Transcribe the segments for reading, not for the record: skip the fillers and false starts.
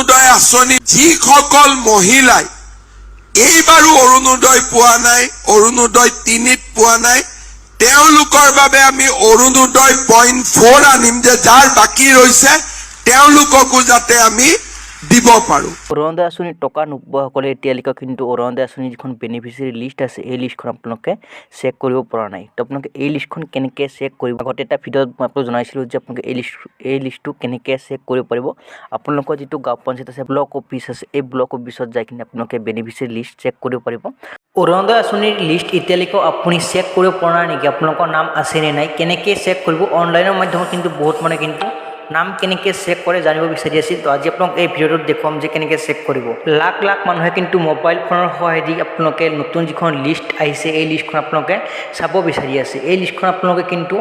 অৰুণোদয় আঁচনি যিসকল মহিলাই এইবাৰো অৰুণোদয় পোৱা নাই, অৰুণোদয় 3ত পোৱা নাই, তেওঁলোকৰ বাবে আমি অৰুণোদয় 0.4 আনিম, যে যাৰ বাকী ৰৈছে তেওঁলোককো যাতে আমি দিব পাৰোঁ। অৰুণোদয় আঁচনিৰ টকা নোপোৱাসকলে এতিয়ালৈকে কিন্তু অৰুণোদয় আঁচনিৰ যিখন বেনিফিচিয়াৰী লিষ্ট আছে এই লিষ্টখন আপোনালোকে চেক কৰিব পৰা নাই। তো আপোনালোকে এই লিষ্টখন কেনেকৈ চেক কৰিব, আগতে এটা ভিডিঅ'ত মই আপোনালোকক জনাইছিলোঁ যে আপোনালোকে এই লিষ্টটো কেনেকৈ চেক কৰিব পাৰিব। আপোনালোকৰ যিটো গাঁও পঞ্চায়ত আছে, ব্লক অফিচ আছে, এই ব্লক অফিচত যাই কিনে আপোনালোকে বেনিফিচিয়াৰী লিষ্ট চেক কৰিব পাৰিব। অৰুণোদয় আঁচনিৰ লিষ্ট এতিয়ালৈকে আপুনি চেক কৰিব পৰা নাই নেকি, আপোনালোকৰ নাম আছে নে নাই, কেনেকৈ চেক কৰিব, অনলাইনৰ মাধ্যমত কিন্তু বহুত মানে কিন্তু নাম কেনেকৈ চেক কৰে জানিব বিচাৰি আছিল। তো আজি আপোনাক এই ভিডিঅ'টোত দেখুৱাম যে কেনেকৈ চেক কৰিব। লাখ লাখ মানুহে কিন্তু মোবাইল ফোনৰ সহায়েদি আপোনালোকে নতুন যিখন লিষ্ট আহিছে এই লিষ্টখন আপোনালোকে চাব বিচাৰি আছে। এই লিষ্টখন আপোনালোকে কিন্তু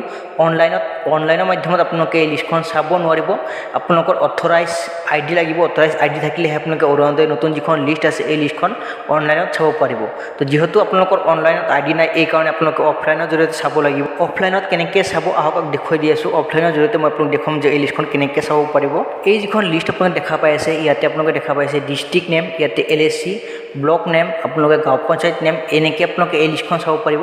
অনলাইনৰ মাধ্যমত আপোনালোকে এই লিষ্টখন চাব নোৱাৰিব। আপোনালোকৰ অথৰাইজ আই ডি লাগিব, অথৰাইজ আই ডি থাকিলেহে আপোনালোকে অৰুণোদয় নতুন যিখন লিষ্ট আছে এই লিষ্টখন অনলাইনত চাব পাৰিব। তো যিহেতু আপোনালোকৰ অনলাইনত আই ডি নাই, এইকাৰণে আপোনালোকে অফলাইনৰ জৰিয়তে চাব লাগিব। অফলাইনত কেনেকৈ চাব আহক দেখুৱাই দি আছোঁ। অফলাইনৰ জৰিয়তে মই আপোনাক দেখুৱাম যে এই লিষ্টখন কেনেকৈ চাব পাৰিব। এই যিখন লিষ্ট আপোনালোকে দেখা পাই আছে, ইয়াতে আপোনালোকে দেখা পাইছে ডিষ্ট্ৰিক্ট নেম, ইয়াতে LSC, ব্লক নেম, আপোনালোকে গাঁও পঞ্চায়ত নেম, এনেকৈ আপোনালোকে এই লিষ্টখন চাব পাৰিব।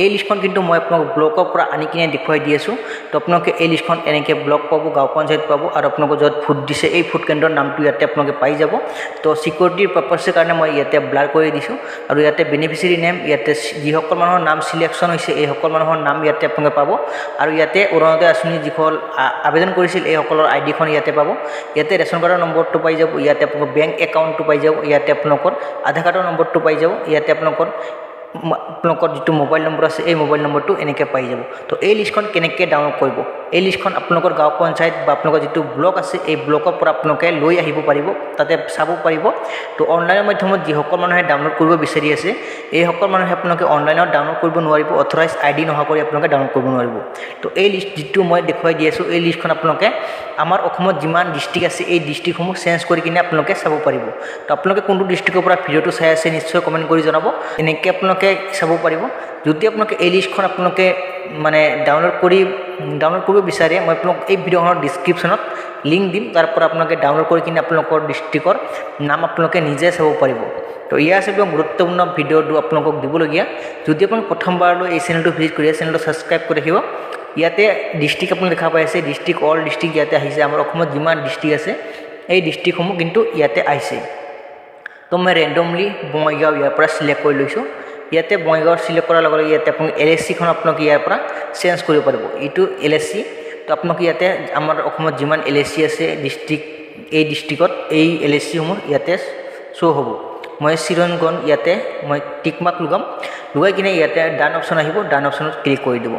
এই লিষ্টখন কিন্তু মই আপোনালোক ব্লকৰ পৰা আনি কিনে দেখুৱাই দি আছোঁ। তো আপোনালোকে এই লিষ্টখন এনেকৈ ব্লক পাব, গাঁও পঞ্চায়ত পাব, আৰু আপোনালোকে য'ত ভোট দিছে এই ভোট কেন্দ্ৰৰ নামটো ইয়াতে আপোনালোকে পাই যাব। তো ছিকিউৰিটিৰ পাৰ্পাছৰ কাৰণে মই ইয়াতে ব্লাৰ কৰি দিছোঁ। আৰু ইয়াতে বেনিফিচিয়াৰী নেম, ইয়াতে যিসকল মানুহৰ নাম চিলেকশ্যন হৈছে এইসকল মানুহৰ নাম ইয়াতে আপোনালোকে পাব। আৰু ইয়াতে অৰুণোদয় আঁচনি যিসকল আবেদন কৰিছিল এইসকলৰ আই ডিখন ইয়াতে পাব। ইয়াতে ৰেচন কাৰ্ডৰ নম্বৰটো পাই যাব, ইয়াতে আপোনালোকৰ বেংক একাউণ্টটো পাই যাব, ইয়াতে আপোনালোকৰ আধাৰ কাৰ্ডৰ নম্বৰটো পাই যাব, ইয়াতে আপোনালোকৰ যিটো মোবাইল নম্বৰ আছে এই মোবাইল নম্বৰটো এনেকৈ পাই যাব। তো এই লিষ্টখন কেনেকৈ ডাউনলোড কৰিব, এই লিষ্টখন আপোনালোকৰ গাঁও পঞ্চায়ত বা আপোনালোকৰ যিটো ব্লক আছে এই ব্লকৰ পৰা আপোনালোকে লৈ আহিব পাৰিব, তাতে চাব পাৰিব। তো অনলাইনৰ মাধ্যমত যিসকল মানুহে ডাউনলোড কৰিব বিচাৰি আছে এইসকল মানুহে আপোনালোকে অনলাইনত ডাউনলোড কৰিব নোৱাৰিব, অথৰাইজ আই ডি নোহোৱা কৰি আপোনালোকে ডাউনলোড কৰিব নোৱাৰিব। তো এই লিষ্ট যিটো মই দেখুৱাই দি আছোঁ এই লিষ্টখন আপোনালোকে আমাৰ অসমত যিমান ডিষ্ট্ৰিক্ট আছে এই ডিষ্ট্ৰিক্টসমূহ চেঞ্জ কৰি কিনে আপোনালোকে চাব পাৰিব। তো আপোনালোকে কোনটো ডিষ্ট্ৰিক্টৰ পৰা ভিডিঅ'টো চাই আছে নিশ্চয় কমেণ্ট কৰি জনাব, এনেকৈ আপোনালোকে চাব পাৰিব। যদি আপোনালোকে এই লিষ্টখন আপোনালোকে মানে ডাউনলোড কৰিব বিচাৰে, মই আপোনালোক এই ভিডিঅ'খনৰ ডিছক্ৰিপশ্যনত লিংক দিম, তাৰ পৰা আপোনালোকে ডাউনলোড কৰি কিনে আপোনালোকৰ ডিষ্ট্ৰিক্টৰ নাম আপোনালোকে নিজে চাব পাৰিব। তো এয়া আছে একদম গুৰুত্বপূৰ্ণ ভিডিঅ'টো আপোনালোকক দিবলগীয়া। যদি আপোনালোক প্ৰথমবাৰলৈ এই চেনেলটো ভিজিট কৰি চেনেলটো ছাবস্ক্ৰাইব কৰি ৰাখিব। ইয়াতে ডিষ্ট্ৰিক্ট আপুনি দেখা পাই আছে, ডিষ্ট্ৰিক্ট অল ডিষ্ট্ৰিক্ট ইয়াতে আহিছে। আমাৰ অসমত যিমান ডিষ্ট্ৰিক্ট আছে এই ডিষ্ট্ৰিক্টসমূহ কিন্তু ইয়াতে আহিছে। তো মই ৰেণ্ডমলি বঙাইগাঁও ইয়াৰ পৰা চিলেক্ট কৰি লৈছোঁ। ইয়াতে বঙাইগাঁও চিলেক্ট কৰাৰ লগে লগে ইয়াতে আপোনালোকে LSCখন আপোনালোকে ইয়াৰ পৰা চেঞ্জ কৰিব পাৰিব। এইটো LSC। তো আপোনালোকে ইয়াতে আমাৰ অসমত যিমান LSC আছে ডিষ্ট্ৰিক্ট, এই ডিষ্ট্ৰিক্টত এই LSCসমূহ ইয়াতে শ্ব' হ'ব। মই চিৰঞ্জন ইয়াতে মই টিকমাৰ্ক লগাই কিনে ইয়াতে ডান অপশ্যন আহিব, ডান অপশ্যনত ক্লিক কৰি দিব।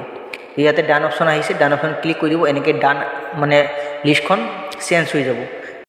ইয়াতে ডান অপশ্যন আহিছে, ডান অপশ্যন ক্লিক কৰি দিব, এনেকৈ ডান মানে লিষ্টখন চেঞ্জ হৈ যাব।